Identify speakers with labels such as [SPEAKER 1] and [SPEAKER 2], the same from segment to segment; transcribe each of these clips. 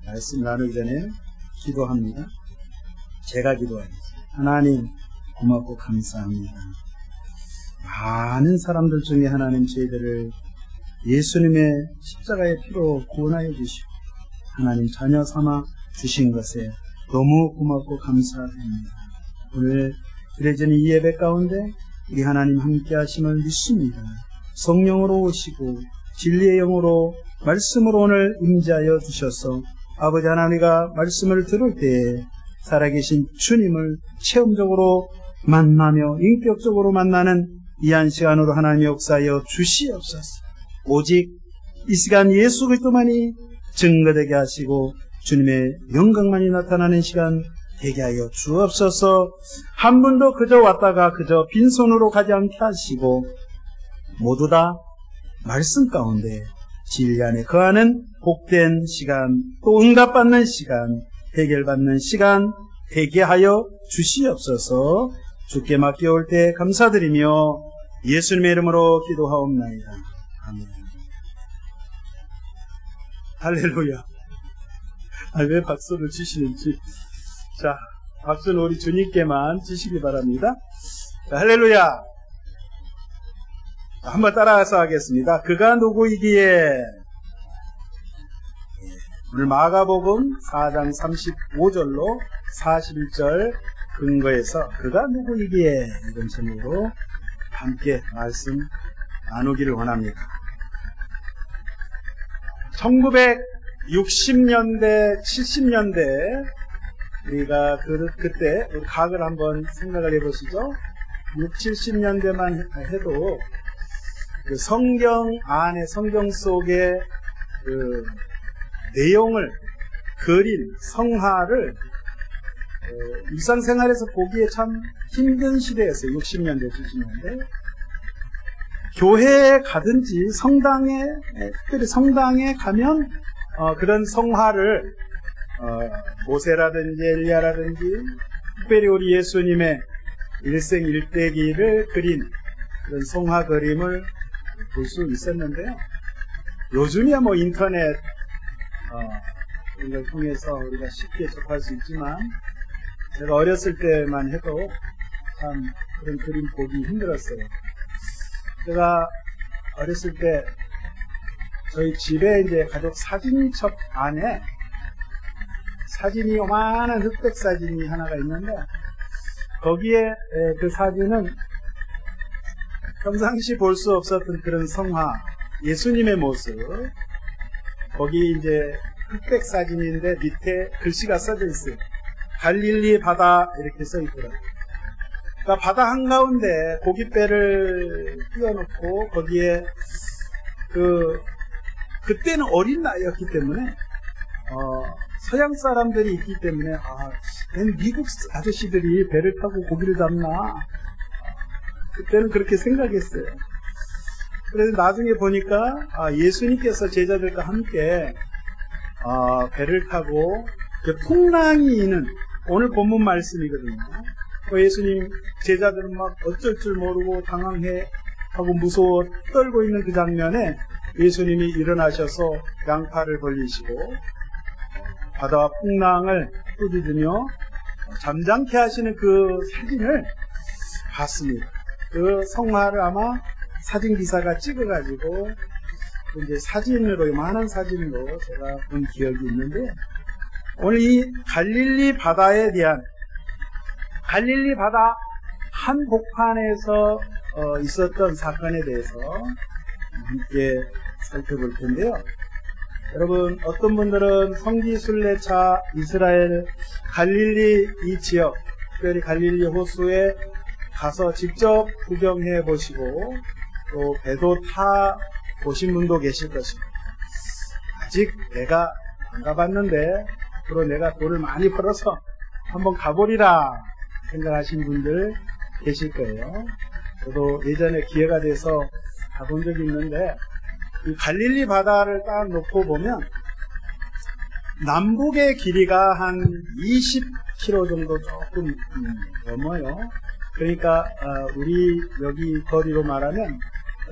[SPEAKER 1] 말씀 나누기 전에 기도합니다. 제가 기도하겠습니다. 하나님 고맙고 감사합니다. 많은 사람들 중에 하나님 저희들을 예수님의 십자가의 피로 구원하여 주시고 하나님 자녀 삼아 주신 것에 너무 고맙고 감사합니다. 오늘 드려지는 이 예배 가운데 우리 하나님 함께 하심을 믿습니다. 성령으로 오시고 진리의 영으로 말씀으로 오늘 임재하여 주셔서 아버지 하나님과 말씀을 들을 때에 살아계신 주님을 체험적으로 만나며 인격적으로 만나는 이 한 시간으로 하나님의 역사하여 주시옵소서. 오직 이 시간 예수 그리스도만이 증거되게 하시고 주님의 영광만이 나타나는 시간 되게 하여 주옵소서. 한 분도 그저 왔다가 그저 빈손으로 가지 않게 하시고 모두 다 말씀 가운데 진리 안에 거하는 복된 시간, 또 응답받는 시간, 해결받는 시간 되게 하여 주시옵소서. 주께 맡겨올 때 감사드리며 예수님의 이름으로 기도하옵나이다. 아멘. 할렐루야. 왜 박수를 치시는지. 자, 박수는 우리 주님께만 치시기 바랍니다. 자, 할렐루야. 한번 따라서 하겠습니다. 그가 누구이기에. 오늘 마가복음 4장 35절로 41절 근거해서 그가 누구이기에 이런 제목으로 함께 말씀 나누기를 원합니다. 1960년대, 70년대 우리가 그때 우리 각을 한번 생각을 해보시죠. 60, 70년대만 해도 그 성경 안에 성경 속에 그 내용을 그린 성화를 일상생활에서 보기에 참 힘든 시대였어요. 60년대, 70년대. 교회에 가든지 성당에, 특별히 성당에 가면 그런 성화를 모세라든지 엘리야라든지 특별히 우리 예수님의 일생일대기를 그린 그런 성화 그림을 볼 수 있었는데요. 요즘이야 뭐 인터넷 이걸 통해서 우리가 쉽게 접할 수 있지만 제가 어렸을 때만 해도 참 그런 그림 보기 힘들었어요. 제가 어렸을 때 저희 집에 이제 가족 사진첩 안에 사진이 요만한 흑백 사진이 하나가 있는데 거기에 그 사진은 평상시 볼 수 없었던 그런 성화, 예수님의 모습, 거기 이제 흑백 사진인데 밑에 글씨가 써져 있어요. 갈릴리 바다 이렇게 써 있더라고요. 그러니까 바다 한가운데 고깃배를 띄워놓고 거기에 그때는 어린 나이였기 때문에 서양 사람들이 있기 때문에 미국 아저씨들이 배를 타고 고기를 잡나 그때는 그렇게 생각했어요. 그래서 나중에 보니까 예수님께서 제자들과 함께 배를 타고 풍랑이 있는 오늘 본문 말씀이거든요. 예수님 제자들은 막 어쩔 줄 모르고 당황해 하고 무서워 떨고 있는 그 장면에 예수님이 일어나셔서 양팔을 벌리시고 바다와 풍랑을 꾸짖으며 잠잠케 하시는 그 사진을 봤습니다. 그 성화를 아마 사진 기사가 찍어가지고 이제 사진으로 많은 사진으로 제가 본 기억이 있는데 오늘 이 갈릴리 바다에 대한 갈릴리 바다 한복판에서 있었던 사건에 대해서 함께 살펴볼 텐데요. 여러분 어떤 분들은 성지순례차 이스라엘 갈릴리 이 지역 특별히 갈릴리 호수에 가서 직접 구경해 보시고 또 배도 타 보신 분도 계실 것입니다. 아직 내가 안 가봤는데 앞으로 내가 돈을 많이 벌어서 한번 가보리라 생각하신 분들 계실 거예요. 저도 예전에 기회가 돼서 가본 적이 있는데 이 갈릴리 바다를 딱 놓고 보면 남북의 길이가 한 20km 정도 조금 넘어요. 그러니까 우리 여기 거리로 말하면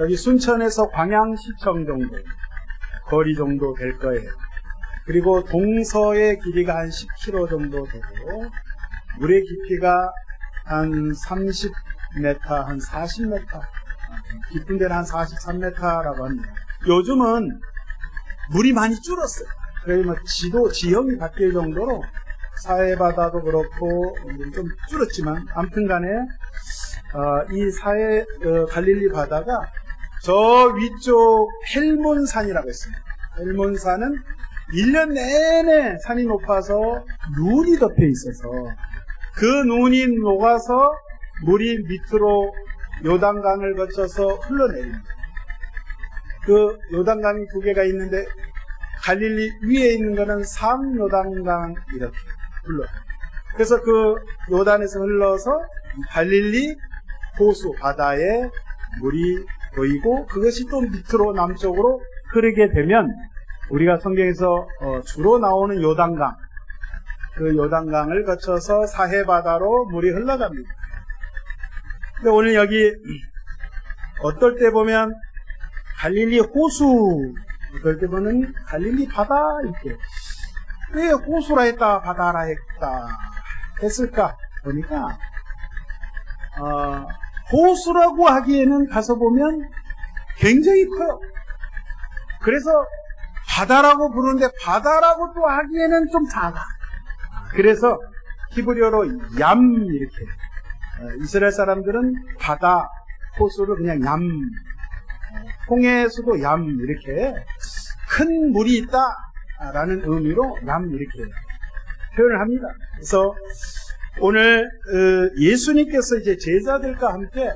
[SPEAKER 1] 여기 순천에서 광양시청 정도 거리 정도 될 거예요. 그리고 동서의 길이가 한 10km 정도 되고 물의 깊이가 한 30m, 한 40m, 깊은 데는 한 43m라고 합니다. 요즘은 물이 많이 줄었어요. 그러면 지형이 바뀔 정도로 사해바다도 그렇고 좀 줄었지만 아무튼 간에 이 갈릴리 바다가 저 위쪽 헬몬산이라고 했습니다. 헬몬산은 1년 내내 산이 높아서 눈이 덮여 있어서 그 눈이 녹아서 물이 밑으로 요단강을 거쳐서 흘러내립니다. 그 요단강이 두 개가 있는데 갈릴리 위에 있는 거는 상요단강 이렇게 흘러요. 그래서 그 요단에서 흘러서 갈릴리 호수 바다에 물이 보이고 그것이 또 밑으로 남쪽으로 흐르게 되면 우리가 성경에서 주로 나오는 요단강, 그 요단강을 거쳐서 사해바다로 물이 흘러갑니다. 근데 오늘 여기 어떨 때 보면 갈릴리 호수, 어떨 때 보면 갈릴리 바다 이렇게 왜 호수라 했다 바다라 했다 했을까 보니까 호수라고 하기에는 가서 보면 굉장히 커요. 그래서 바다라고 부르는데 바다라고 또 하기에는 좀 작아. 그래서 히브리어로 얌 이렇게 이스라엘 사람들은 바다 호수를 그냥 얌, 홍해수도 얌 이렇게 큰 물이 있다라는 의미로 얌 이렇게 표현을 합니다. 그래서 오늘 예수님께서 이제 제자들과 함께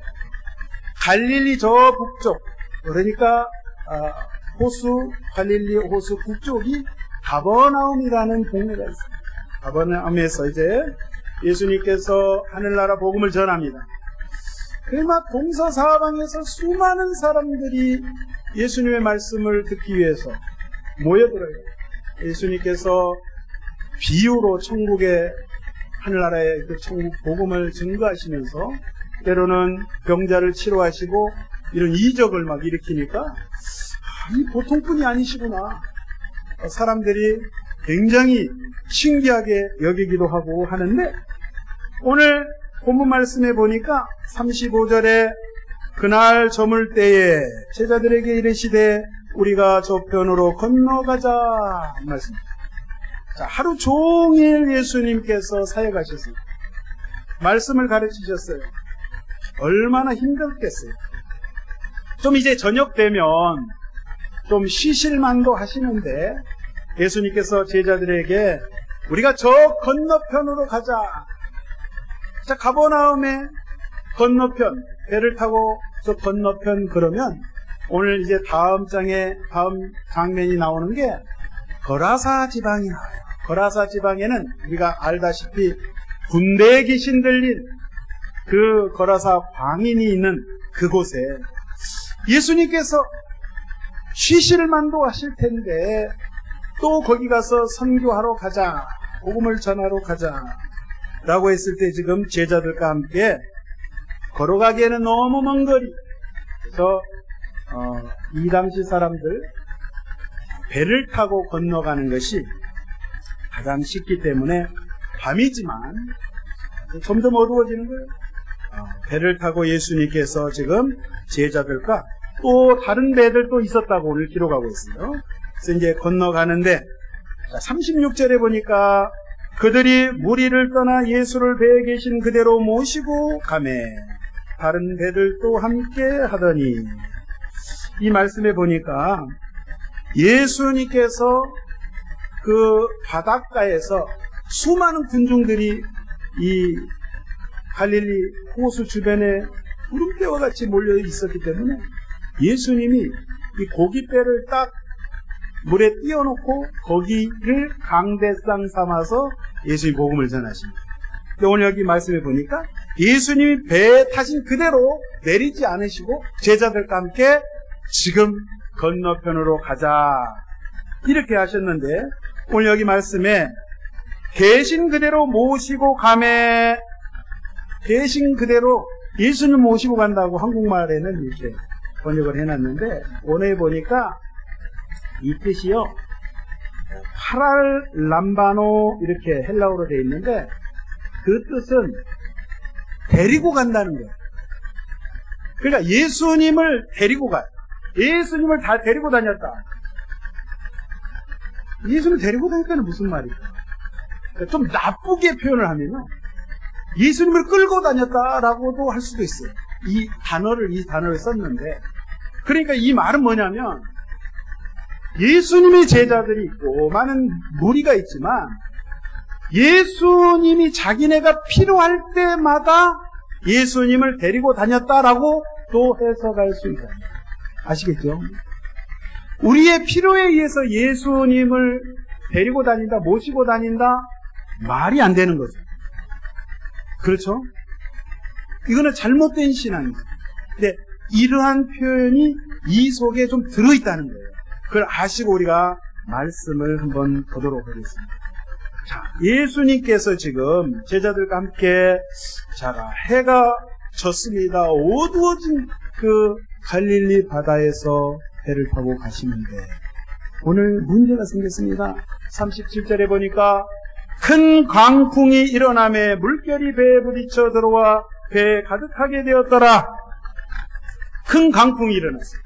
[SPEAKER 1] 갈릴리 저 북쪽, 그러니까 호수, 갈릴리 호수 북쪽이 가버나움이라는 동네가 있습니다. 가버나움에서 이제 예수님께서 하늘나라 복음을 전합니다. 그러나 동서사방에서 수많은 사람들이 예수님의 말씀을 듣기 위해서 모여들어요. 예수님께서 비유로 천국의 하늘나라의 그 천국 복음을 증거하시면서 때로는 병자를 치료하시고 이런 이적을 막 일으키니까 이 보통뿐이 아니시구나. 사람들이 굉장히 신기하게 여기기도 하고 하는데 오늘 본문 말씀에 보니까 35절에 그날 저물 때에 제자들에게 이르시되 우리가 저편으로 건너가자 말씀입니다. 자, 하루 종일 예수님께서 사역하셨어요. 말씀을 가르치셨어요. 얼마나 힘들겠어요. 좀 이제 저녁 되면 좀 쉬실만도 하시는데 예수님께서 제자들에게 우리가 저 건너편으로 가자. 자, 가버나움의 건너편, 배를 타고 저 건너편 그러면 오늘 이제 다음 장면이 나오는 게 거라사 지방이 나와요. 거라사 지방에는 우리가 알다시피 군대 귀신 들린 그 거라사 광인이 있는 그곳에 예수님께서 쉬실 만도 하실 텐데 또 거기 가서 선교하러 가자, 복음을 전하러 가자 라고 했을 때 지금 제자들과 함께 걸어가기에는 너무 먼 거리. 그래서 이 당시 사람들 배를 타고 건너가는 것이 가장 쉽기 때문에 밤이지만 점점 어두워지는 거예요. 배를 타고 예수님께서 지금 제자들과 또 다른 배들도 있었다고 오늘 기록하고 있어요. 그래서 이제 건너가는데 36절에 보니까 그들이 무리를 떠나 예수를 배에 계신 그대로 모시고 가매 다른 배들도 함께 하더니 이 말씀에 보니까 예수님께서 그 바닷가에서 수많은 군중들이 이 갈릴리 호수 주변에 구름대와 같이 몰려 있었기 때문에 예수님이 이 고깃배를 딱 물에 띄워놓고 거기를 강대상 삼아서 예수님 복음을 전하십니다. 근데 오늘 여기 말씀해 보니까 예수님이 배에 타신 그대로 내리지 않으시고 제자들과 함께 지금 건너편으로 가자 이렇게 하셨는데 오늘 여기 말씀에 계신 그대로 모시고 가매 계신 그대로 예수님 모시고 간다고 한국말에는 이렇게 번역을 해놨는데 오늘 보니까 이 뜻이요 파랄람바노 이렇게 헬라어로 되어 있는데 그 뜻은 데리고 간다는 거예요. 그러니까 예수님을 데리고 가요. 예수님을 다 데리고 다녔다. 예수님을 데리고 다녔다는 무슨 말일까? 그러니까 좀 나쁘게 표현을 하면요, 예수님을 끌고 다녔다라고도 할 수도 있어요. 이 단어를 썼는데, 그러니까 이 말은 뭐냐면 예수님의 제자들이 있고 많은 무리가 있지만 예수님이 자기네가 필요할 때마다 예수님을 데리고 다녔다라고 또 해석할 수 있다. 아시겠죠? 우리의 필요에 의해서 예수님을 데리고 다닌다, 모시고 다닌다, 말이 안 되는 거죠. 그렇죠? 이거는 잘못된 신앙이죠. 근데 이러한 표현이 이 속에 좀 들어있다는 거예요. 그걸 아시고 우리가 말씀을 한번 보도록 하겠습니다. 자, 예수님께서 지금 제자들과 함께, 자, 해가 졌습니다. 어두워진 그 갈릴리 바다에서 배를 타고 가시는데 오늘 문제가 생겼습니다. 37절에 보니까 큰 광풍이 일어나매 물결이 배에 부딪혀 들어와 배에 가득하게 되었더라. 큰 광풍이 일어났어요.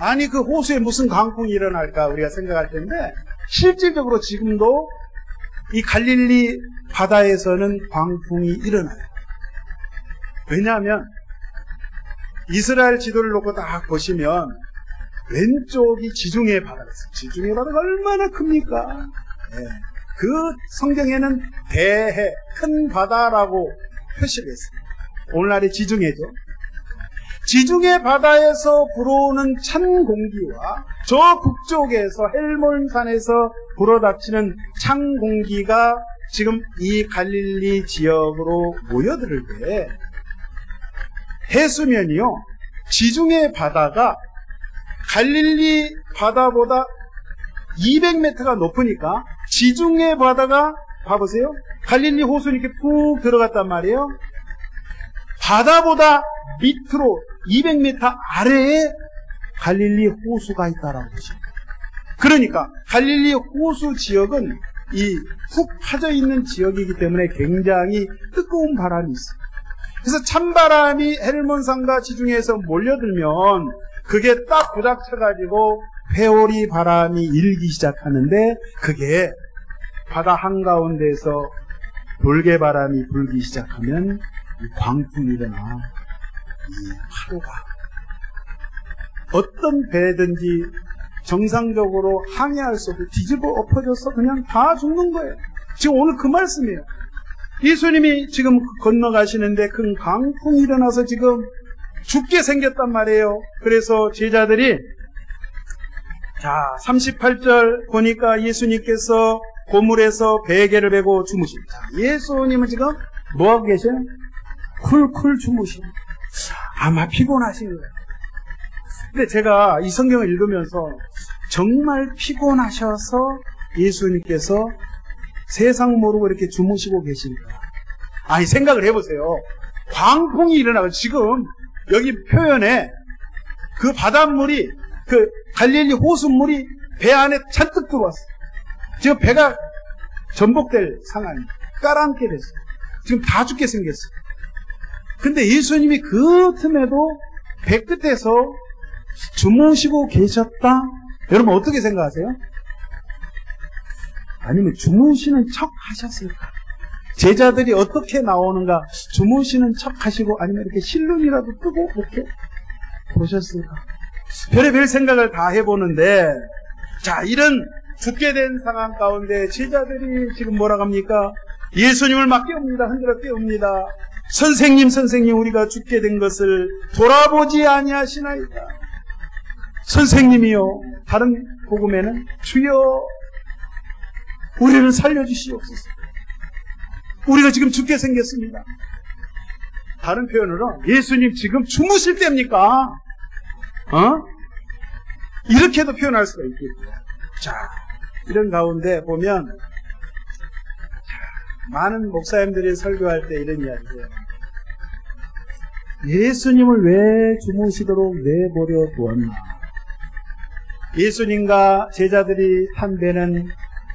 [SPEAKER 1] 아니, 그 호수에 무슨 광풍이 일어날까 우리가 생각할 텐데 실질적으로 지금도 이 갈릴리 바다에서는 광풍이 일어나요. 왜냐하면 이스라엘 지도를 놓고 딱 보시면 왼쪽이 지중해 바다가 있어요. 지중해 바다가 얼마나 큽니까? 네. 그 성경에는 대해, 큰 바다라고 표시를 했습니다. 오늘날의 지중해죠. 지중해 바다에서 불어오는 찬 공기와 저 북쪽에서 헬몬산에서 불어닥치는 찬 공기가 지금 이 갈릴리 지역으로 모여들 때 해수면이요, 지중해 바다가 갈릴리 바다보다 200m가 높으니까 지중해 바다가, 봐보세요, 갈릴리 호수는 이렇게 푹 들어갔단 말이에요. 바다보다 밑으로 200m 아래에 갈릴리 호수가 있다라고 보십니다. 그러니까 갈릴리 호수 지역은 이 푹 파져 있는 지역이기 때문에 굉장히 뜨거운 바람이 있어요. 그래서 찬바람이 헬몬산과 지중해에서 몰려들면 그게 딱 부닥쳐가지고 회오리 바람이 일기 시작하는데 그게 바다 한가운데에서 돌개바람이 불기 시작하면 이 광풍이 일어나 이 파도가 어떤 배든지 정상적으로 항해할 수 없고 뒤집어 엎어져서 그냥 다 죽는 거예요. 지금 오늘 그 말씀이에요. 예수님이 지금 건너가시는데 큰 강풍이 일어나서 지금 죽게 생겼단 말이에요. 그래서 제자들이, 자, 38절 보니까 예수님께서 고물에서 베개를 베고 주무십니다. 예수님은 지금 뭐하고 계셔요? 쿨쿨 주무십니다. 아마 피곤하신 거예요. 근데 제가 이 성경을 읽으면서 정말 피곤하셔서 예수님께서 세상 모르고 이렇게 주무시고 계실까? 아니, 생각을 해보세요. 광풍이 일어나고 지금 여기 표현에 그 바닷물이, 그 갈릴리 호수물이 배 안에 잔뜩 들어왔어요. 지금 배가 전복될 상황이 깔아앉게 됐어요. 지금 다 죽게 생겼어요. 근데 예수님이 그 틈에도 배 끝에서 주무시고 계셨다? 여러분 어떻게 생각하세요? 아니면 주무시는 척 하셨을까? 제자들이 어떻게 나오는가? 주무시는 척 하시고 아니면 이렇게 실눈이라도 뜨고 이렇게 보셨을까? 별의별 생각을 다 해보는데, 자, 이런 죽게 된 상황 가운데 제자들이 지금 뭐라고 합니까? 예수님을 막 깨웁니다. 흔들어 깨웁니다. 선생님, 우리가 죽게 된 것을 돌아보지 아니하시나이다. 선생님이요, 다른 복음에는 주여 우리를 살려주시옵소서. 우리가 지금 죽게 생겼습니다. 다른 표현으로 예수님 지금 주무실 때입니까? 이렇게도 표현할 수가 있겠죠. 자, 이런 가운데 보면 많은 목사님들이 설교할 때 이런 이야기예요. 예수님을 왜 주무시도록 내버려 두었나? 예수님과 제자들이 탄 배는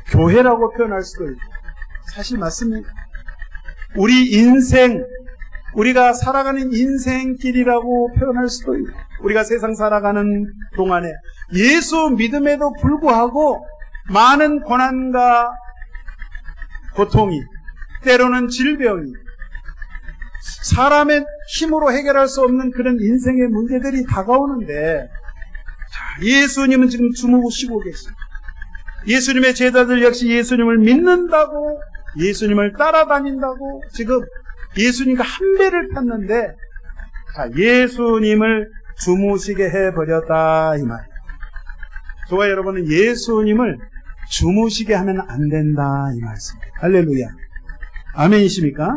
[SPEAKER 1] 교회라고 표현할 수도 있고, 사실 맞습니다. 우리 인생, 우리가 살아가는 인생길이라고 표현할 수도 있고, 우리가 세상 살아가는 동안에 예수 믿음에도 불구하고 많은 고난과 고통이, 때로는 질병이, 사람의 힘으로 해결할 수 없는 그런 인생의 문제들이 다가오는데, 예수님은 지금 주무시고 계십니다. 예수님의 제자들 역시 예수님을 믿는다고, 예수님을 따라다닌다고 지금 예수님과 한 배를 탔는데, 예수님을 주무시게 해버렸다 이 말이에요. 저와 여러분은 예수님을 주무시게 하면 안 된다 이 말씀입니다. 할렐루야. 아멘이십니까?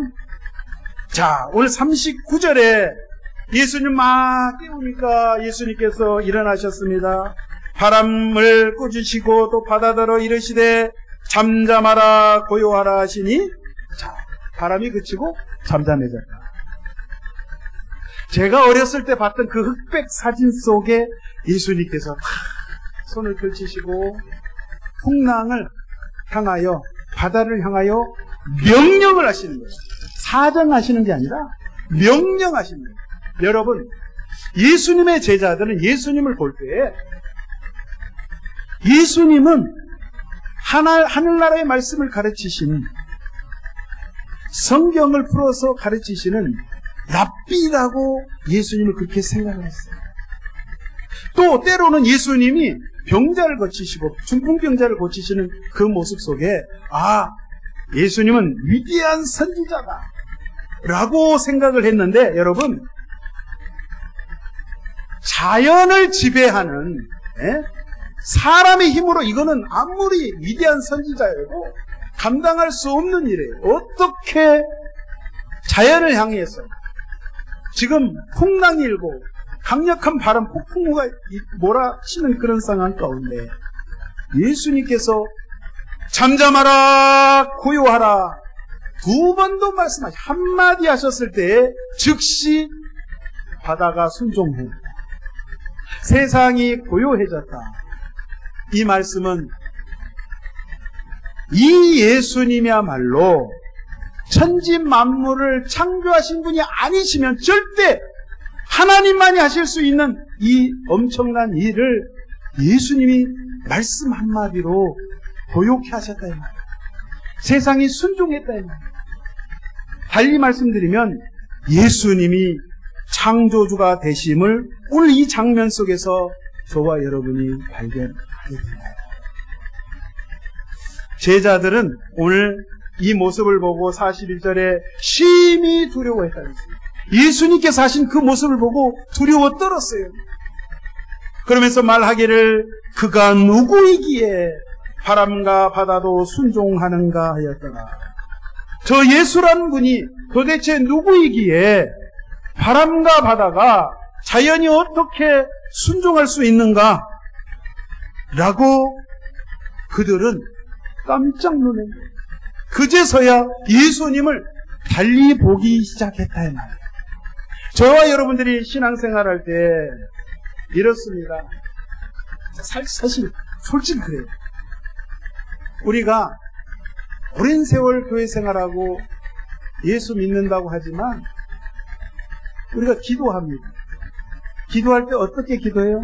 [SPEAKER 1] 자, 오늘 39절에 예수님 막 깨우니까 예수님께서 일어나셨습니다. 바람을 꾸짖으시고 또 바다더러 이르시되 잠잠하라 고요하라 하시니, 자, 바람이 그치고 잠잠해졌다. 제가 어렸을 때 봤던 그 흑백 사진 속에 예수님께서 탁 손을 펼치시고 풍랑을 향하여, 바다를 향하여 명령을 하시는 거예요. 사정하시는 게 아니라 명령하시는 거예요. 여러분, 예수님의 제자들은 예수님을 볼 때에, 예수님은 하늘나라의 말씀을 가르치시는, 성경을 풀어서 가르치시는 랍비라고 예수님을 그렇게 생각을 했어요. 또 때로는 예수님이 병자를 고치시고 중풍병자를 고치시는 그 모습 속에, 아, 예수님은 위대한 선지자다 라고 생각을 했는데, 여러분, 자연을 지배하는 사람의 힘으로 이거는 아무리 위대한 선지자여도 감당할 수 없는 일이에요. 어떻게 자연을 향해서 지금 풍랑이 일고 강력한 바람, 폭풍우가 몰아치는 그런 상황 가운데 예수님께서 잠잠하라 고요하라 두 번도 말씀하시, 한마디 하셨을 때에 즉시 바다가 순종해, 세상이 고요해졌다. 이 말씀은 이 예수님이야말로 천지 만물을 창조하신 분이 아니시면 절대 하나님만이 하실 수 있는 이 엄청난 일을 예수님이 말씀 한마디로 고요케 하셨다 이 말이에요. 세상이 순종했다 이 말이에요. 달리 말씀드리면 예수님이 창조주가 되심을 오늘 이 장면 속에서 저와 여러분이 발견하게 됩니다. 제자들은 오늘 이 모습을 보고 41절에 심히 두려워했다는 것입니다. 예수님께서 하신 그 모습을 보고 두려워 떨었어요. 그러면서 말하기를 그가 누구이기에 바람과 바다도 순종하는가 하였더라. 저 예수라는 분이 도대체 누구이기에 바람과 바다가 자연이 어떻게 순종할 수 있는가? 라고 그들은 깜짝 놀란 거예요. 그제서야 예수님을 달리 보기 시작했다 이 말이에요. 저와 여러분들이 신앙생활할 때 이렇습니다. 사실 솔직히 그래요. 우리가 오랜 세월 교회 생활하고 예수 믿는다고 하지만 우리가 기도합니다. 기도할 때 어떻게 기도해요?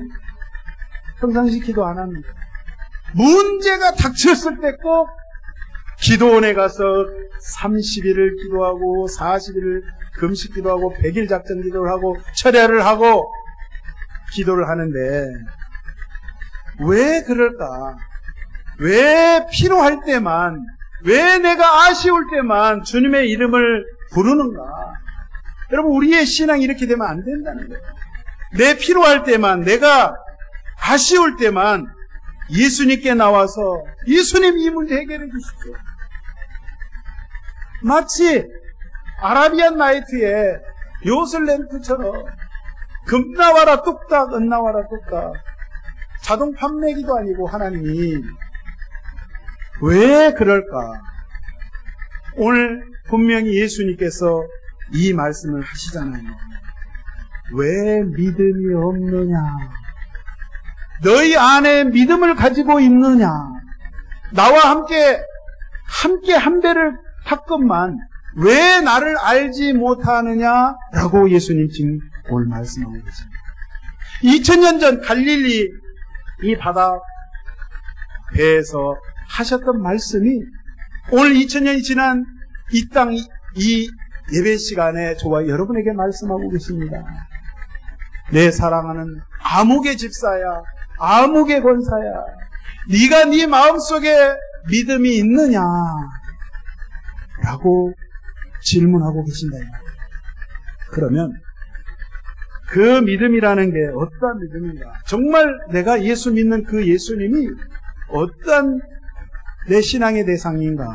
[SPEAKER 1] 평상시 기도 안 합니다. 문제가 닥쳤을 때 꼭 기도원에 가서 30일을 기도하고 40일을 금식 기도하고 100일 작전 기도를 하고 철야를 하고 기도를 하는데 왜 그럴까? 왜 필요할 때만, 왜 내가 아쉬울 때만 주님의 이름을 부르는가? 여러분, 우리의 신앙이 이렇게 되면 안 된다는 거예요. 내 필요할 때만, 내가 아쉬울 때만 예수님께 나와서 예수님 이 문제 해결해 주십시오. 마치 아라비안 나이트의 요슬램프처럼 금 나와라 뚝딱, 은 나와라 뚝딱, 자동 판매기도 아니고 하나님 왜 그럴까? 오늘 분명히 예수님께서 이 말씀을 하시잖아요. 왜 믿음이 없느냐? 너희 안에 믿음을 가지고 있느냐? 나와 함께 한 배를 탔건만 왜 나를 알지 못하느냐라고 예수님 지금 오늘 말씀하고 계십니다. 2000년 전 갈릴리 이 바다 배에서 하셨던 말씀이 오늘 2000년이 지난 이 땅, 이 예배 시간에 저와 여러분에게 말씀하고 계십니다. 내 사랑하는 아무개 집사야, 아무개 권사야, 네가 네 마음속에 믿음이 있느냐? 라고 질문하고 계신다. 그러면 그 믿음이라는 게 어떠한 믿음인가? 정말 내가 예수 믿는 그 예수님이 어떠한 내 신앙의 대상인가?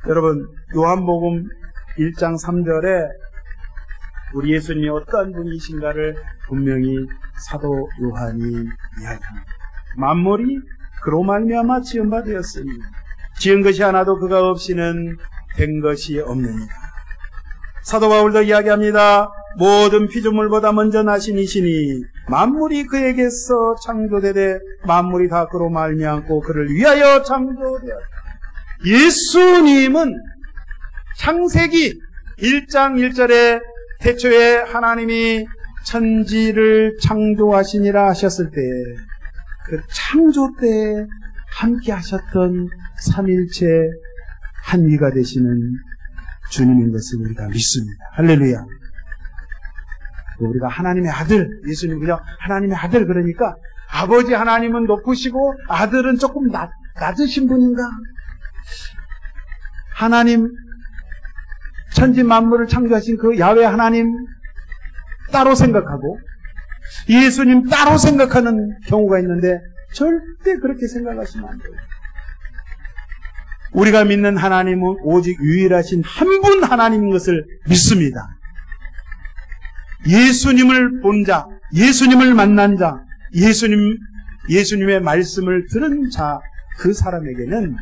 [SPEAKER 1] 여러분, 요한복음 1장 3절에 우리 예수님이 어떠한 분이신가를 분명히 사도 요한이 이야기합니다. 만물이 그로 말미암아 지은 바 되었으니 지은 것이 하나도 그가 없이는 된 것이 없느니라. 사도 바울도 이야기합니다. 모든 피조물보다 먼저 나신 이시니 만물이 그에게서 창조되되 만물이 다 그로 말미암고 그를 위하여 창조되었다. 예수님은 창세기 1장 1절에 태초에 하나님이 천지를 창조하시니라 하셨을 때 그 창조 때 함께 하셨던 삼일체 한위가 되시는 주님인 것을 우리가 믿습니다. 할렐루야. 우리가 하나님의 아들, 예수님 그냥 하나님의 아들 그러니까 아버지 하나님은 높으시고 아들은 조금 낮으신 분인가? 하나님 천지 만물을 창조하신 그 야훼 하나님 따로 생각하고 예수님 따로 생각하는 경우가 있는데 절대 그렇게 생각하시면 안 돼요. 우리가 믿는 하나님은 오직 유일하신 한 분 하나님인 것을 믿습니다. 예수님을 본 자, 예수님을 만난 자, 예수님의 말씀을 들은 자, 그 사람에게는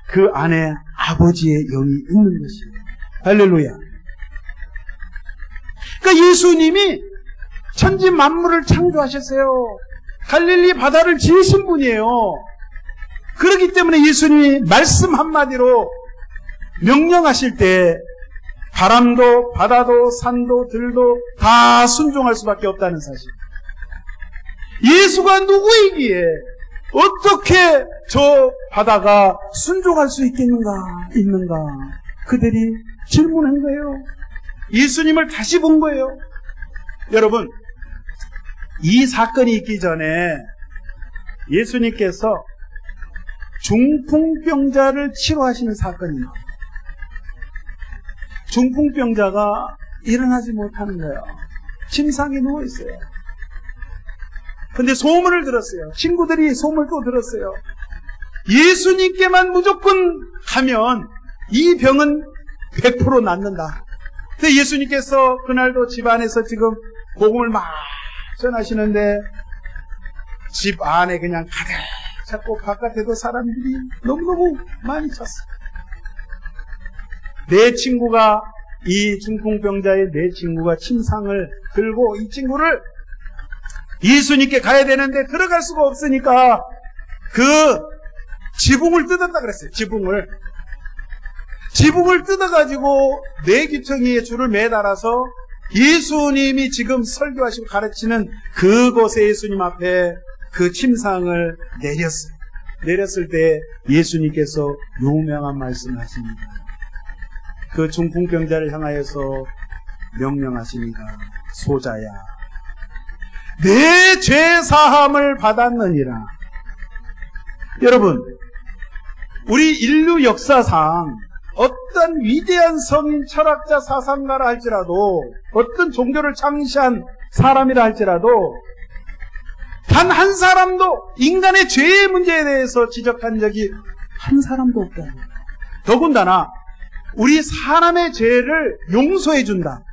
[SPEAKER 1] 그 안에 아버지의 영이 있는 것이에요. 할렐루야. 그러니까 예수님이 천지 만물을 창조하셨어요. 갈릴리 바다를 지으신 분이에요. 그렇기 때문에 예수님이 말씀 한마디로 명령하실 때 바람도 바다도 산도 들도 다 순종할 수밖에 없다는 사실. 예수가 누구이기에 어떻게 저 바다가 순종할 수 있는가? 그들이 질문한 거예요. 예수님을 다시 본 거예요. 여러분, 이 사건이 있기 전에 예수님께서 중풍병자를 치료하시는 사건이에요. 중풍병자가 일어나지 못하는 거예요. 침상에 누워있어요. 근데 소문을 들었어요. 친구들이 소문을 또 들었어요. 예수님께만 무조건 가면 이 병은 100% 낫는다. 근데 예수님께서 그날도 집안에서 지금 복음을 막 전하시는데 집 안에 그냥 가득 찼고 바깥에도 사람들이 너무너무 많이 찼어요. 내 친구가, 이 중풍병자의 내 친구가 침상을 들고 이 친구를 예수님께 가야 되는데 들어갈 수가 없으니까 그 지붕을 뜯었다 그랬어요. 지붕을 뜯어가지고 내 귀퉁이에 줄을 매달아서 예수님이 지금 설교하시고 가르치는 그곳에 예수님 앞에 그 침상을 내렸어요. 내렸을 때 예수님께서 유명한 말씀을 하십니다. 그 중풍병자를 향하여서 명령하시니까 소자야, 내 죄 사함을 받았느니라. 여러분, 우리 인류 역사상 어떤 위대한 성인, 철학자, 사상가라 할지라도, 어떤 종교를 창시한 사람이라 할지라도 단 한 사람도 인간의 죄의 문제에 대해서 지적한 적이 한 사람도 없다. 더군다나 우리 사람의 죄를 용서해준다,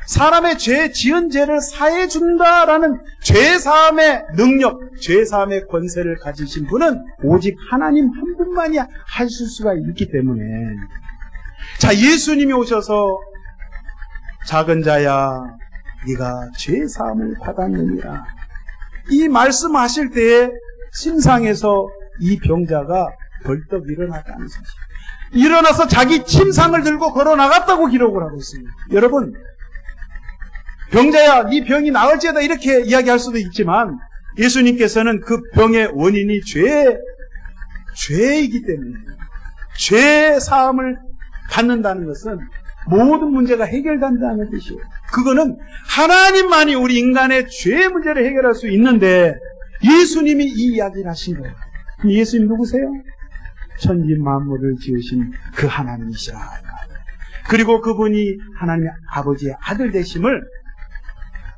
[SPEAKER 1] 사람의 지은 죄를 사해준다라는 죄사함의 능력, 죄사함의 권세를 가지신 분은 오직 하나님 한 분만이 하실 수가 있기 때문에, 자, 예수님이 오셔서 작은 자야 네가 죄사함을 받았느니라, 이 말씀하실 때에 침상에서 이 병자가 벌떡 일어났다는 사실. 일어나서 자기 침상을 들고 걸어 나갔다고 기록을 하고 있습니다. 여러분, 병자야, 네 병이 나을지어다 이렇게 이야기할 수도 있지만 예수님께서는 그 병의 원인이 죄이기 때문에 죄 사함을 받는다는 것은 모든 문제가 해결된다는 뜻이에요. 그거는 하나님만이 우리 인간의 죄의 문제를 해결할 수 있는데 예수님이 이 이야기를 하신 거예요. 그럼 예수님 누구세요? 천지 만물을 지으신 그 하나님이시라. 그리고 그분이 하나님의 아버지의 아들 되심을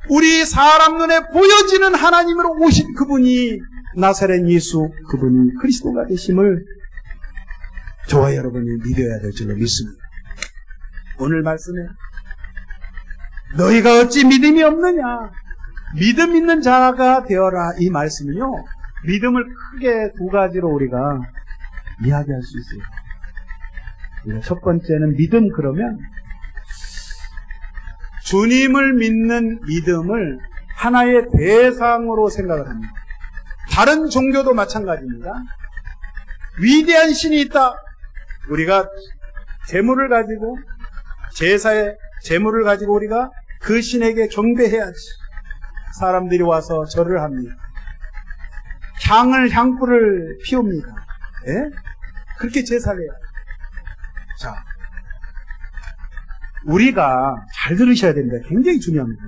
[SPEAKER 1] 우리 사람 눈에 보여지는 하나님으로 오신 그분이 나사렛 예수, 그분이 그리스도가 되심을 저와 여러분이 믿어야 될 줄로 믿습니다. 오늘 말씀에 너희가 어찌 믿음이 없느냐, 믿음 있는 자가 되어라, 이 말씀은요, 믿음을 크게 두 가지로 우리가 이야기할 수 있어요. 첫 번째는 믿음, 그러면 주님을 믿는 믿음을 하나의 대상으로 생각을 합니다. 다른 종교도 마찬가지입니다. 위대한 신이 있다. 우리가 재물을 가지고, 제사의 재물을 가지고 우리가 그 신에게 경배해야지. 사람들이 와서 절을 합니다. 향불을 피웁니다. 예? 그렇게 제사를 해요. 자, 우리가 잘 들으셔야 됩니다. 굉장히 중요합니다.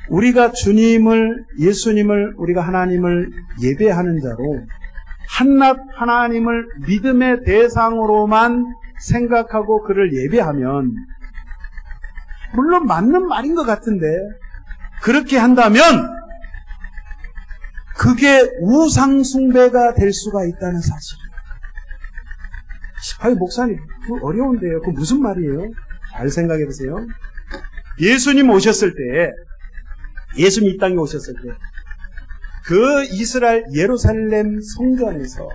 [SPEAKER 1] 우리가 주님을, 예수님을, 우리가 하나님을 예배하는 자로 한낱 하나님을 믿음의 대상으로만 생각하고 그를 예배하면, 물론 맞는 말인 것 같은데 그렇게 한다면 그게 우상숭배가 될 수가 있다는 사실이에요. 아니, 목사님, 그거 어려운데요. 그거 무슨 말이에요? 잘 생각해 보세요. 예수님 오셨을 때, 예수님 이 땅에 오셨을 때, 그 이스라엘 예루살렘 성전에서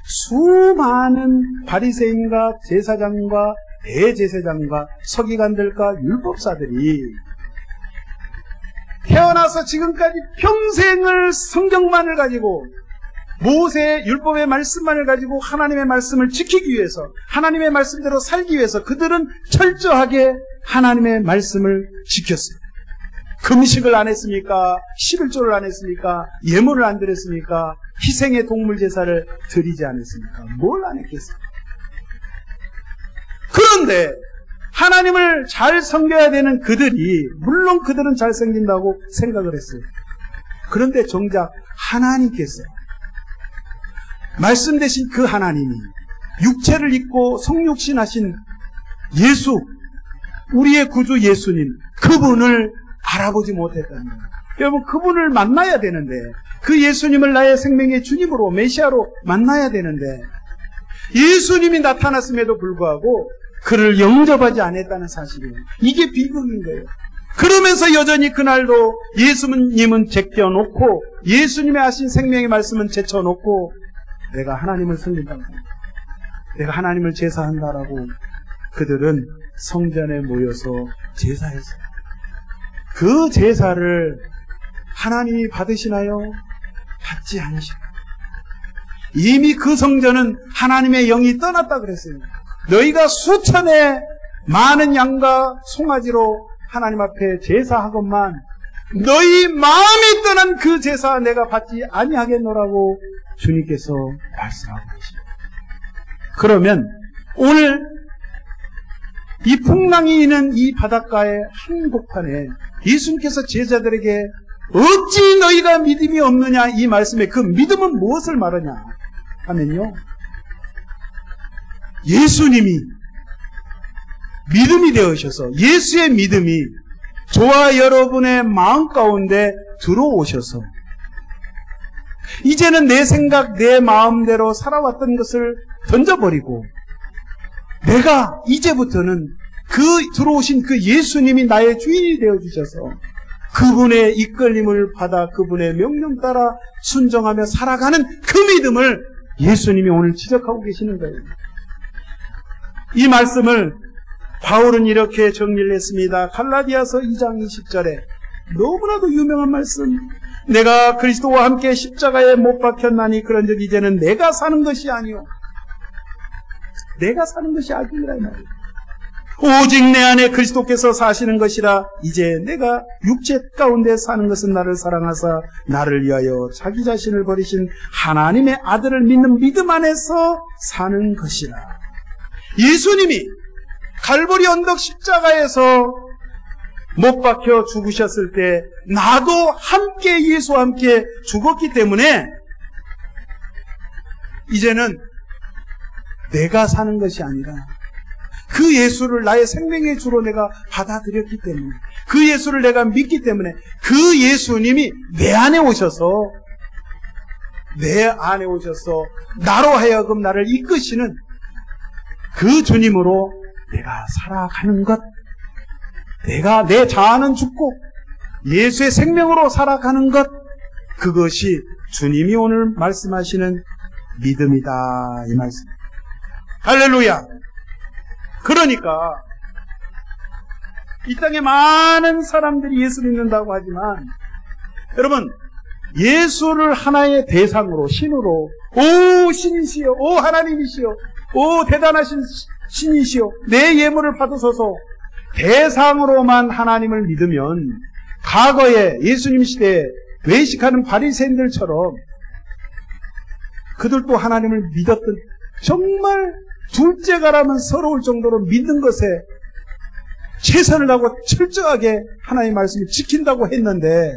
[SPEAKER 1] 수많은 바리새인과 제사장과 대제사장과 서기관들과 율법사들이 태어나서 지금까지 평생을 성경만을 가지고, 모세의 율법의 말씀만을 가지고 하나님의 말씀을 지키기 위해서, 하나님의 말씀대로 살기 위해서 그들은 철저하게 하나님의 말씀을 지켰어요. 금식을 안 했습니까? 11조를 안 했습니까? 예물을 안 드렸습니까? 희생의 동물 제사를 드리지 않았습니까? 뭘 안 했겠어요? 그런데 하나님을 잘 섬겨야 되는 그들이, 물론 그들은 잘 섬긴다고 생각을 했어요. 그런데 정작 하나님께서, 말씀 되신 그 하나님이 육체를 입고 성육신하신 예수, 우리의 구주 예수님, 그분을 알아보지 못했다는 거예요. 여러분, 그분을 만나야 되는데, 그 예수님을 나의 생명의 주님으로, 메시아로 만나야 되는데, 예수님이 나타났음에도 불구하고 그를 영접하지 않았다는 사실이에요. 이게 비극인 거예요. 그러면서 여전히 그날도 예수님은 제껴놓고, 예수님의 하신 생명의 말씀은 제쳐놓고, 내가 하나님을 섬긴다고, 내가 하나님을 제사한다라고 그들은 성전에 모여서 제사했어요. 그 제사를 하나님이 받으시나요? 받지 않으시나요? 이미 그 성전은 하나님의 영이 떠났다 그랬어요. 너희가 수천의 많은 양과 송아지로 하나님 앞에 제사하건만 너희 마음이 떠난 그 제사 내가 받지 아니하겠노라고 주님께서 말씀하고 계십니다. 그러면 오늘 이 풍랑이 있는 이 바닷가의 한복판에 예수님께서 제자들에게 어찌 너희가 믿음이 없느냐, 이 말씀에 그 믿음은 무엇을 말하냐 하면요, 예수님이 믿음이 되어셔서, 예수의 믿음이 저와 여러분의 마음 가운데 들어오셔서 이제는 내 생각, 내 마음대로 살아왔던 것을 던져버리고 내가 이제부터는 그 들어오신 그 예수님이 나의 주인이 되어주셔서 그분의 이끌림을 받아 그분의 명령 따라 순종하며 살아가는 그 믿음을 예수님이 오늘 지적하고 계시는 거예요. 이 말씀을 바울은 이렇게 정리를 했습니다. 갈라디아서 2장 20절에 너무나도 유명한 말씀. 내가 그리스도와 함께 십자가에 못 박혔나니 그런즉 이제는 내가 사는 것이 아니오. 내가 사는 것이 아니라 이 말이에요. 오직 내 안에 그리스도께서 사시는 것이라. 이제 내가 육체 가운데 사는 것은 나를 사랑하사 나를 위하여 자기 자신을 버리신 하나님의 아들을 믿는 믿음 안에서 사는 것이라. 예수님이 갈보리 언덕 십자가에서 못 박혀 죽으셨을 때 나도 함께 예수와 함께 죽었기 때문에 이제는 내가 사는 것이 아니라 그 예수를 나의 생명의 주로 내가 받아들였기 때문에, 그 예수를 내가 믿기 때문에 그 예수님이 내 안에 오셔서 나로 하여금 나를 이끄시는 그 주님으로 내가 살아가는 것, 내가 내 자아는 죽고 예수의 생명으로 살아가는 것, 그것이 주님이 오늘 말씀하시는 믿음이다, 이 말씀. 할렐루야. 그러니까 이 땅에 많은 사람들이 예수 믿는다고 하지만 여러분, 예수를 하나의 대상으로, 신으로, 오 신이시여, 오 하나님이시여, 오 대단하신 신이시여, 내 예물을 받으소서, 대상으로만 하나님을 믿으면 과거에 예수님 시대에 외식하는 바리새인들처럼 그들도 하나님을 믿었던, 정말 둘째가라면 서러울 정도로 믿는 것에 최선을 다하고 철저하게 하나님의 말씀을 지킨다고 했는데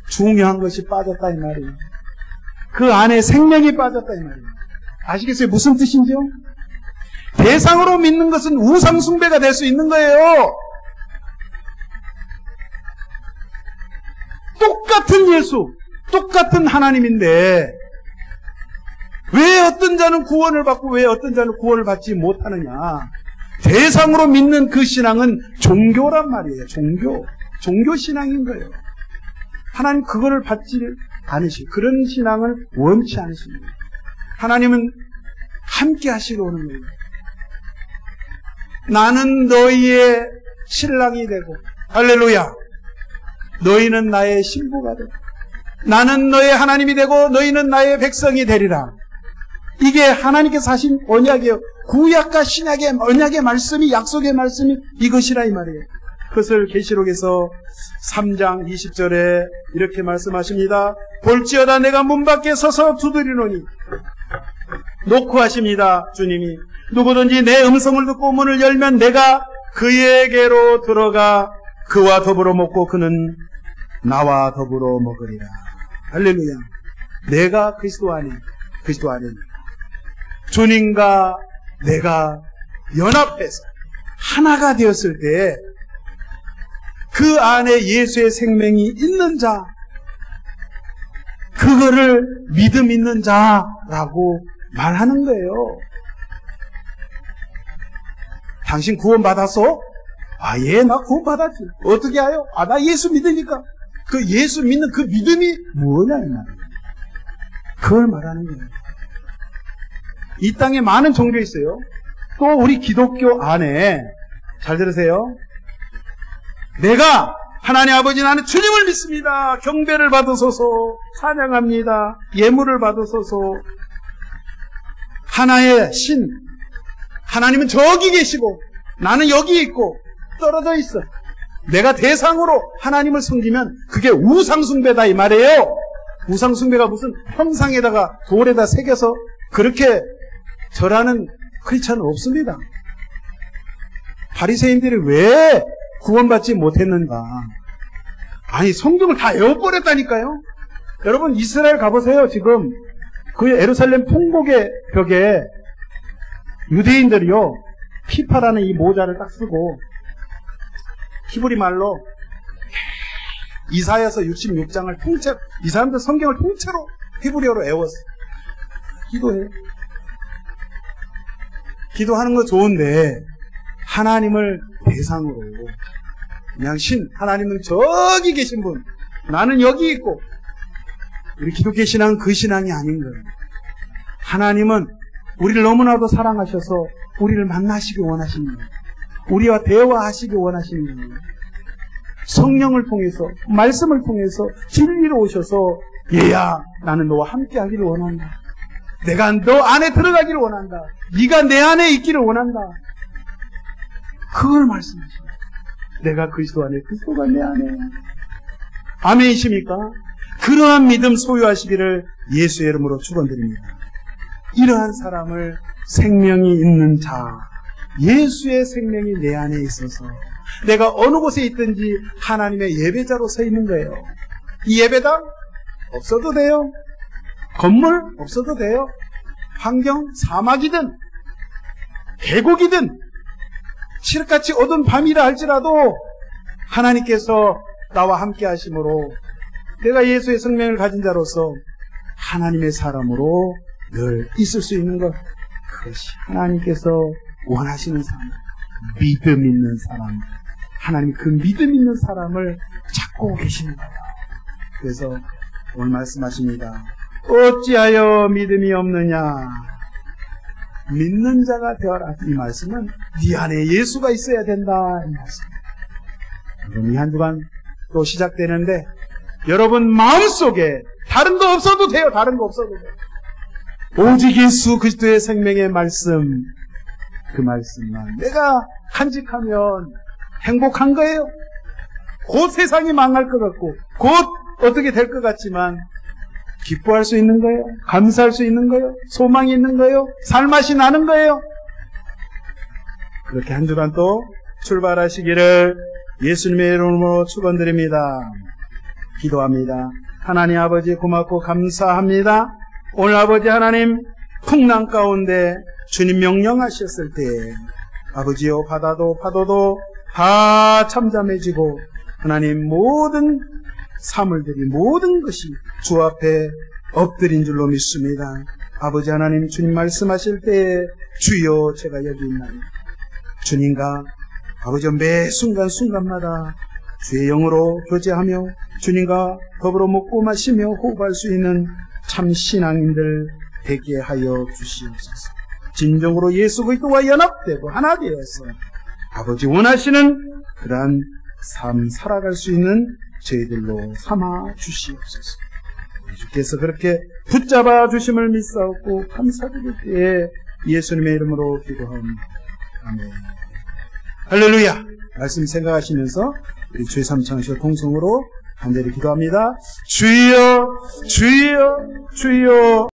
[SPEAKER 1] 중요한 것이 빠졌다 이 말이에요. 그 안에 생명이 빠졌다 이 말이에요. 아시겠어요? 무슨 뜻인지요? 대상으로 믿는 것은 우상 숭배가 될 수 있는 거예요. 똑같은 예수, 똑같은 하나님인데 왜 어떤 자는 구원을 받고 왜 어떤 자는 구원을 받지 못하느냐. 대상으로 믿는 그 신앙은 종교란 말이에요. 종교 신앙인 거예요. 하나님 그거를 받지 않으시고 그런 신앙을 원치 않으십니다. 하나님은 함께 하시러 오는 거예요. 나는 너희의 신랑이 되고, 할렐루야, 너희는 나의 신부가 되고, 나는 너의 하나님이 되고 너희는 나의 백성이 되리라. 이게 하나님께서 하신 언약이에요. 구약과 신약의 언약의 말씀이, 약속의 말씀이 이것이라 이 말이에요. 그것을 계시록에서 3장 20절에 이렇게 말씀하십니다. 볼지어다 내가 문 밖에 서서 두드리노니, 놓고 하십니다. 주님이 누구든지 내 음성을 듣고 문을 열면 내가 그에게로 들어가 그와 더불어 먹고 그는 나와 더불어 먹으리라. 할렐루야. 내가 그리스도 안에 주님과 내가 연합해서 하나가 되었을 때 그 안에 예수의 생명이 있는 자, 그거를 믿음 있는 자라고 말하는 거예요. 당신 구원 받았어? 아, 예, 나 구원 받았지. 어떻게 해요? 아, 나 예수 믿으니까. 그 예수 믿는 그 믿음이 뭐냐, 이 말이에요. 그걸 말하는 거예요. 이 땅에 많은 종교 있어요. 또 우리 기독교 안에, 잘 들으세요. 내가 하나님 아버지 나는 주님을 믿습니다. 경배를 받으소서, 찬양합니다. 예물을 받으소서. 하나의 신, 하나님은 저기 계시고 나는 여기 있고 떨어져 있어. 내가 대상으로 하나님을 섬기면 그게 우상숭배다 이 말이에요. 우상숭배가 무슨 형상에다가 돌에다 새겨서 그렇게 절하는 크리스찬은 없습니다. 바리새인들이 왜 구원받지 못했는가? 아니, 성경을 다 외워버렸다니까요. 여러분 이스라엘 가보세요. 지금 그 예루살렘 통곡의 벽에 유대인들이요, 피파라는 이 모자를 딱 쓰고 히브리 말로 이사야서 66장을 통째로, 이 사람들 성경을 통째로 히브리어로 외웠어. 기도해. 기도하는 거 좋은데 하나님을 대상으로 그냥 하나님은 저기 계신 분, 나는 여기 있고, 우리 기독교 신앙은 그 신앙이 아닌 거예요. 하나님은 우리를 너무나도 사랑하셔서 우리를 만나시기 원하시는 거예요. 우리와 대화하시기 원하시는 거예요. 성령을 통해서, 말씀을 통해서 진리로 오셔서 얘야, 나는 너와 함께 하기를 원한다. 내가 너 안에 들어가기를 원한다. 네가 내 안에 있기를 원한다. 그걸 말씀하십니다. 내가 그리스도 안에, 그리스도가 내 안에. 아멘이십니까? 그러한 믿음 소유하시기를 예수의 이름으로 축원드립니다. 이러한 사람을 생명이 있는 자, 예수의 생명이 내 안에 있어서 내가 어느 곳에 있든지 하나님의 예배자로 서 있는 거예요. 이 예배당 없어도 돼요. 건물 없어도 돼요. 환경 사막이든 계곡이든 칠흑같이 어두운 밤이라 할지라도 하나님께서 나와 함께 하심으로 내가 예수의 생명을 가진 자로서 하나님의 사람으로 늘 있을 수 있는 것, 그것이 하나님께서 원하시는 사람, 믿음 있는 사람, 하나님 그 믿음 있는 사람을 찾고 계시는 거예요. 그래서 오늘 말씀하십니다. 어찌하여 믿음이 없느냐? 믿는 자가 되어라. 이 말씀은 네 안에 예수가 있어야 된다. 이 말씀. 여러분, 이 한 주간 또 시작되는데 여러분 마음속에 다른 거 없어도 돼요. 다른 거 없어도 돼요. 오직 예수 그리스도의 생명의 말씀, 그 말씀만 내가 간직하면 행복한 거예요. 곧 세상이 망할 것 같고 곧 어떻게 될 것 같지만 기뻐할 수 있는 거예요. 감사할 수 있는 거예요. 소망이 있는 거예요. 살맛이 나는 거예요. 그렇게 한 주간 또 출발하시기를 예수님의 이름으로 축원드립니다. 기도합니다. 하나님 아버지 고맙고 감사합니다. 오늘 아버지 하나님 풍랑 가운데 주님 명령하셨을 때 아버지여 바다도 파도도 다 잠잠해지고 하나님 모든 사물들이 모든 것이 주 앞에 엎드린 줄로 믿습니다. 아버지 하나님 주님 말씀하실 때에 주여 제가 여기 있나니 주님과 아버지 매 순간순간마다 주의 영으로 교제하며 주님과 더불어 먹고 마시며 호흡할 수 있는 참 신앙인들 되게 하여 주시옵소서. 진정으로 예수 그리스도와 연합되고 하나 되어서 아버지 원하시는 그러한 삶 살아갈 수 있는 저희들로 삼아 주시옵소서. 우리 주께서 그렇게 붙잡아 주심을 믿사옵고 감사드릴 때에 예수님의 이름으로 기도합니다. 아멘. 할렐루야. 말씀 생각하시면서 우리 주의 삼창시와 통성으로 간절히 기도합니다. 주여 주여 주여.